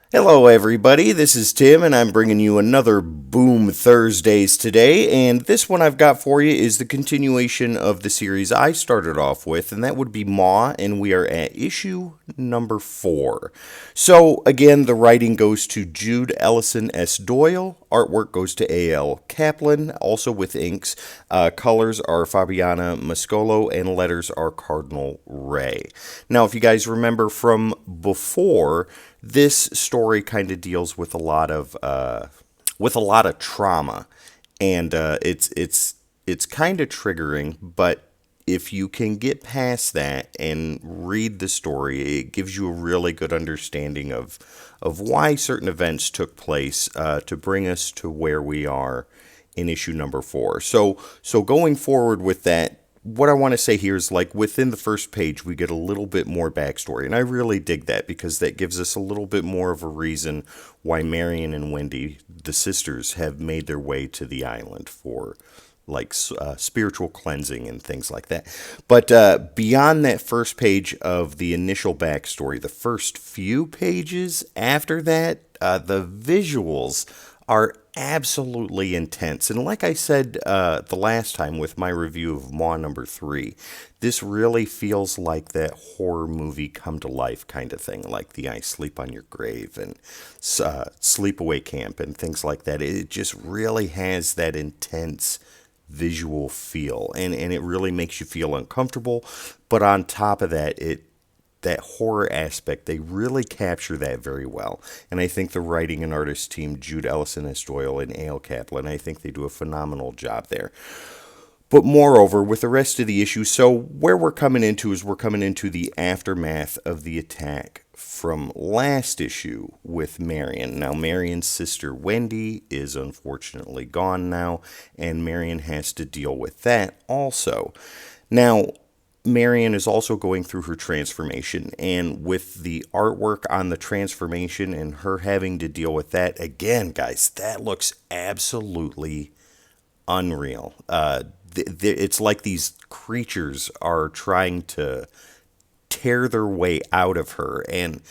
Hello, everybody. This is Tim, and I'm bringing you another Boom Thursdays today. And this one I've got for you is the continuation of the series I started off with, and that would be Maw, and we are at issue number 4. So, again, the writing goes to Jude Ellison S. Doyle, artwork goes to A.L. Kaplan, also with inks. Colors are Fabiana Mascolo, and letters are Cardinal Ray. Now, if you guys remember from before, this story kind of deals with a lot of trauma, and it's kind of triggering. But if you can get past that and read the story, it gives you a really good understanding of why certain events took place to bring us to where we are in issue number 4. So going forward with that, what I want to say here is like within the first page, we get a little bit more backstory. And I really dig that because that gives us a little bit more of a reason why Marion and Wendy, the sisters, have made their way to the island for like spiritual cleansing and things like that. But beyond that first page of the initial backstory, the first few pages after that, the visuals are absolutely intense. And like I said the last time with my review of Maw number 3, this really feels like that horror movie come to life kind of thing, like the I Sleep on Your Grave and Sleepaway Camp and things like that. It just really has that intense visual feel, and it really makes you feel uncomfortable. But on top of that, that horror aspect, they really capture that very well. And I think the writing and artist team, Jude Ellison S. Doyle and A.L. Kaplan, I think they do a phenomenal job there. But moreover, with the rest of the issue, so where we're coming into is we're coming into the aftermath of the attack from last issue with Marion. Now, Marion's sister Wendy is unfortunately gone now, and Marion has to deal with that also. Now, Marion is also going through her transformation, and with the artwork on the transformation and her having to deal with that, again, guys, that looks absolutely unreal. It's like these creatures are trying to tear their way out of her, and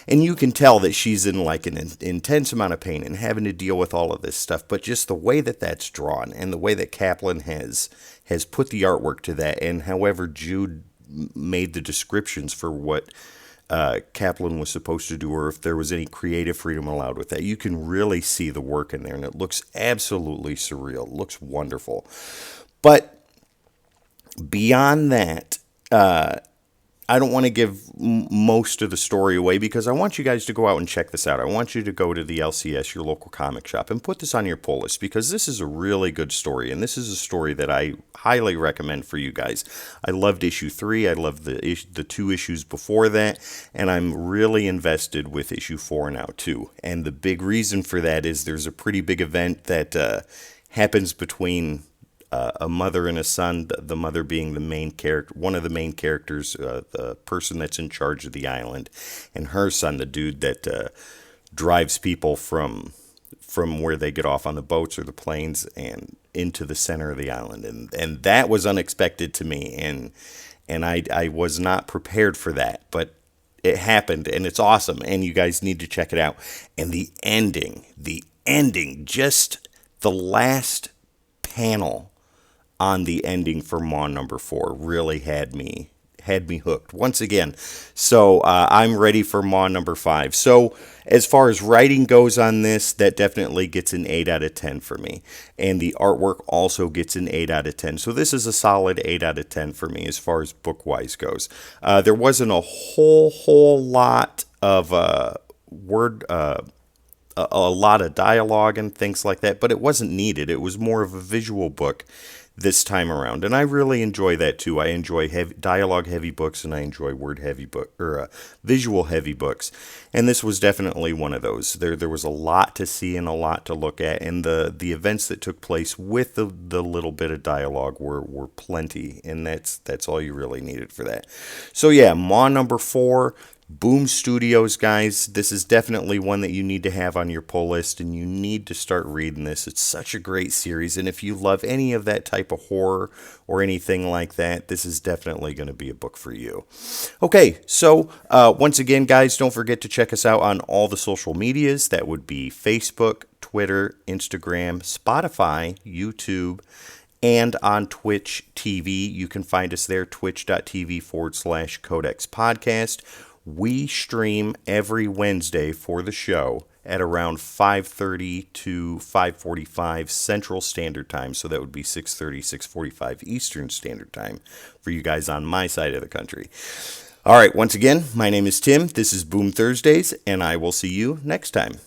you can tell that she's in like an intense amount of pain and having to deal with all of this stuff. But just the way that that's drawn and the way that Kaplan has put the artwork to that, and however Jude made the descriptions for what Kaplan was supposed to do, or if there was any creative freedom allowed with that, you can really see the work in there, and it looks absolutely surreal. It looks wonderful. But beyond that, I don't want to give most of the story away because I want you guys to go out and check this out. I want you to go to the LCS, your local comic shop, and put this on your pull list because this is a really good story, and this is a story that I highly recommend for you guys. I loved issue 3. I loved the 2 issues before that, and I'm really invested with issue 4 now too. And the big reason for that is there's a pretty big event that happens between a mother and a son, the mother being the main character, one of the main characters, the person that's in charge of the island, and her son, the dude that drives people from where they get off on the boats or the planes and into the center of the island. And that was unexpected to me, and I was not prepared for that, but it happened, and it's awesome, and you guys need to check it out. And the ending, just the last panel on the ending for Maw number 4 really had me hooked once again. So I'm ready for Maw number 5. So as far as writing goes on this, that definitely gets an 8 out of 10 for me. And the artwork also gets an 8 out of 10. So this is a solid 8 out of 10 for me as far as book-wise goes. There wasn't a whole lot of word... a lot of dialogue and things like that, but it wasn't needed. It was more of a visual book this time around, and I really enjoy that too. I enjoy dialogue heavy books, and I enjoy word heavy book or visual heavy books, and this was definitely one of those. There was a lot to see and a lot to look at, and the events that took place with the little bit of dialogue were plenty, and that's all you really needed for that. So yeah, Maw number 4. Boom Studios, guys, this is definitely one that you need to have on your pull list, and you need to start reading this. It's such a great series, and if you love any of that type of horror or anything like that, this is definitely going to be a book for you. Okay, so once again, guys, don't forget to check us out on all the social medias. That would be Facebook, Twitter, Instagram, Spotify, YouTube, and on Twitch TV. You can find us there, twitch.tv/Codex Podcast. We stream every Wednesday for the show at around 5:30 to 5:45 Central Standard Time. So that would be 6:30, 6:45 Eastern Standard Time for you guys on my side of the country. All right, once again, my name is Tim. This is Boom Thursdays, and I will see you next time.